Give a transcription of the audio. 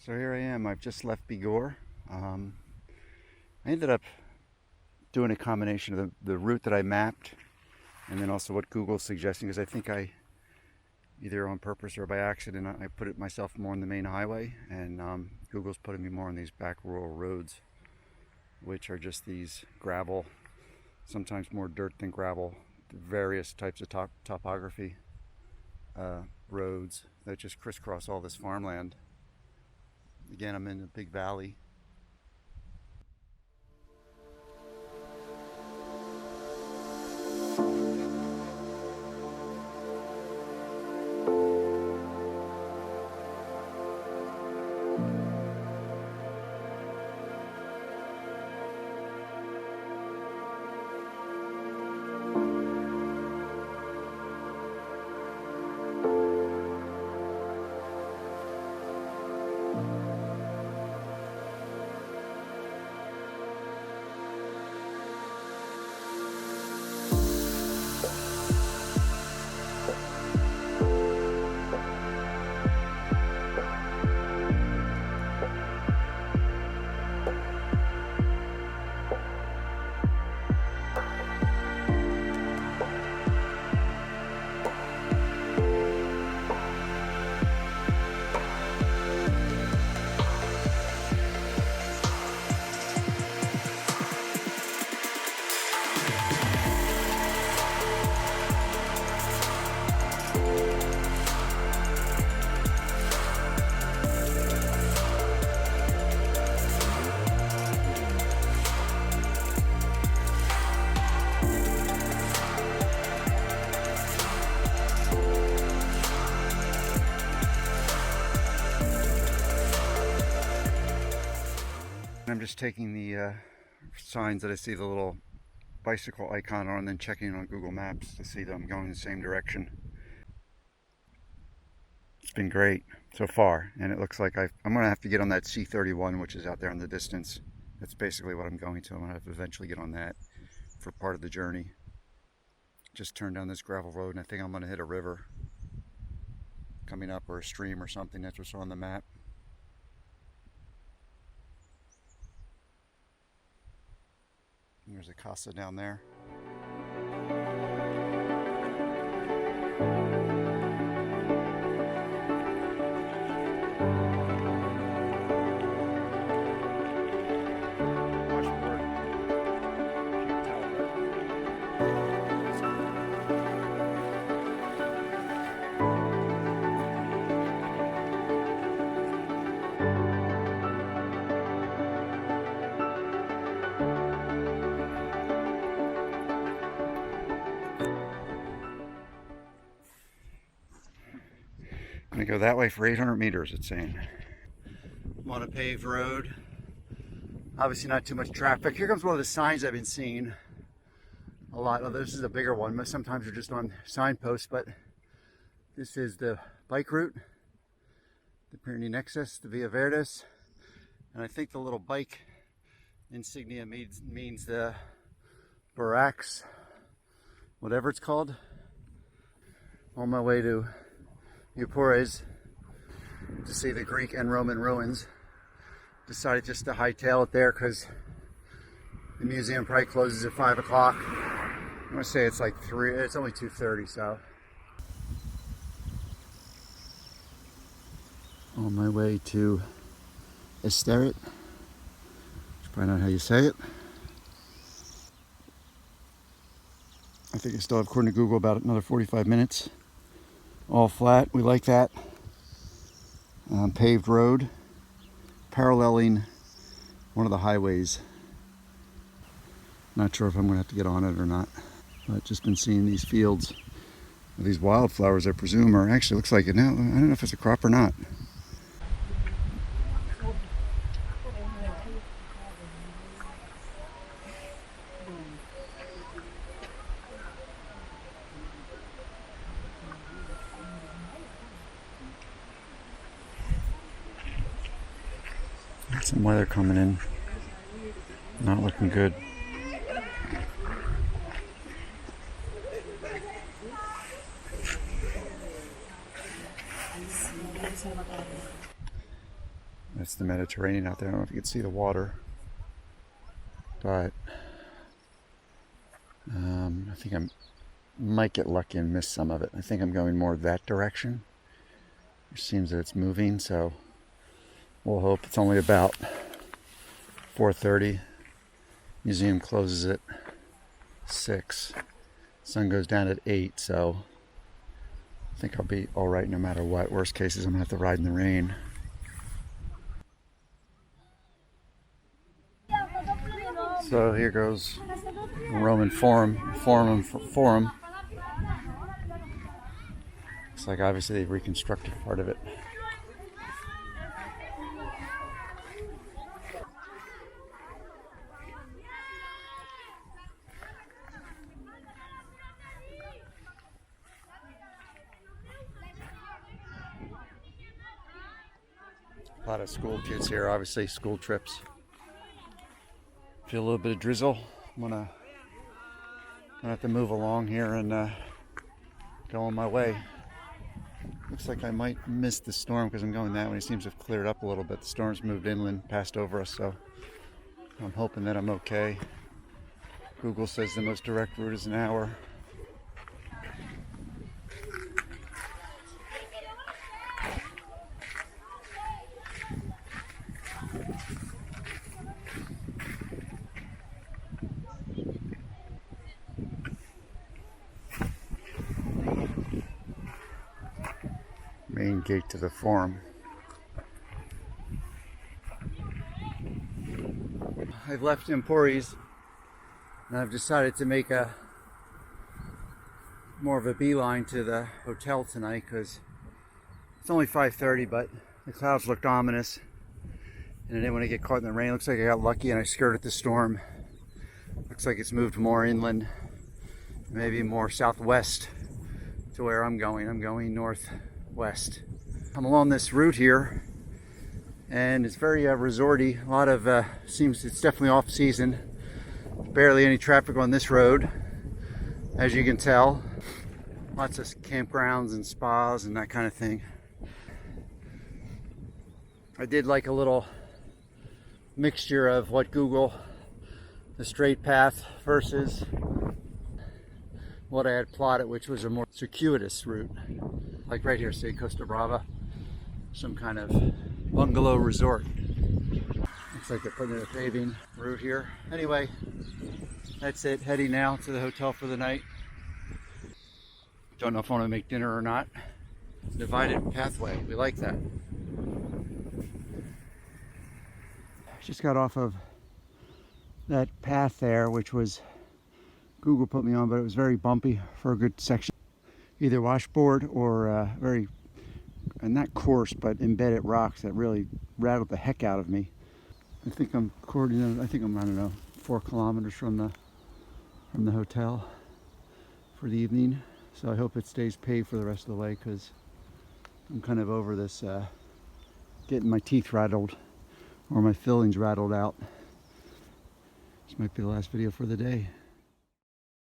So here I am. I've just left Begur. I ended up doing a combination of the route that I mapped and then also what Google's suggesting, because I think I, either on purpose or by accident, I put it myself more on the main highway, and Google's putting me more on these back rural roads, which are just these gravel, sometimes more dirt than gravel, various types of topography roads that just crisscross all this farmland. Again, I'm in a big valley. I'm just taking the signs that I see the little bicycle icon on, and then checking on Google Maps to see that I'm going the same direction. It's been great so far, and it looks like I'm going to have to get on that C31, which is out there in the distance. That's basically what I'm going to. I'm going to have to eventually get on that for part of the journey. Just turn down this gravel road, and I think I'm going to hit a river coming up, or a stream or something. That's what's on the map. There's a casa down there. I'm going to go that way for 800 meters, it's saying. I'm on a paved road. Obviously not too much traffic. Here comes one of the signs I've been seeing a lot. Well, this is a bigger one, but sometimes they're just on signposts, but this is the bike route, the Pyrenees Nexus, the Via Verdes, and I think the little bike insignia means the barracks, whatever it's called. On my way to Figueres to see the Greek and Roman ruins. Decided just to hightail it there because the museum probably closes at 5 o'clock. I'm gonna say it's like 3, it's only 2:30, so. On my way to Esteret. That's probably not how you say it. I think I still have, according to Google, about another 45 minutes. All flat, we like that. Paved road, paralleling one of the highways. Not sure if I'm going to have to get on it or not. But just been seeing these fields, these wildflowers, I presume, or actually looks like it now. I don't know if it's a crop or not. Some weather coming in, not looking good. That's the Mediterranean out there. I don't know if you can see the water, but I think I might get lucky and miss some of it. I think I'm going more that direction. It seems that it's moving, so we'll hope. It's only about 4:30. Museum closes at 6. Sun goes down at 8, so I think I'll be all right no matter what. Worst case is I'm gonna have to ride in the rain. So here goes Roman Forum. Looks like obviously they've reconstructed part of it. A lot of school kids here, obviously school trips. Feel a little bit of drizzle. I'm gonna have to move along here and go on my way. Looks like I might miss the storm because I'm going that way. It seems to have cleared up a little bit. The storm's moved inland, passed over us, so I'm hoping that I'm okay. Google says the most direct route is an hour. Main gate to the forum. I've left Empori's and I've decided to make more of a beeline to the hotel tonight because it's only 5:30, but the clouds looked ominous and I didn't want to get caught in the rain. Looks like I got lucky and I skirted the storm. Looks like it's moved more inland, maybe more southwest to where I'm going. I'm going northwest. I'm along this route here and it's very resorty. A lot of it's definitely off season. Barely any traffic on this road, as you can tell. Lots of campgrounds and spas and that kind of thing. I did like a little mixture of what Google, the straight path versus what I had plotted, which was a more circuitous route. Like right here, say Costa Brava, some kind of bungalow resort. Looks like they're putting in a paving route here. Anyway, that's it. Heading now to the hotel for the night. Don't know if I want to make dinner or not. Divided pathway. We like that. Just got off of that path there, which was Google put me on, but it was very bumpy for a good section. Either washboard or very, not coarse, but embedded rocks that really rattled the heck out of me. I think I'm, I don't know, 4 kilometers from the hotel for the evening. So I hope it stays paved for the rest of the way because I'm kind of over this getting my teeth rattled or my fillings rattled out. This might be the last video for the day.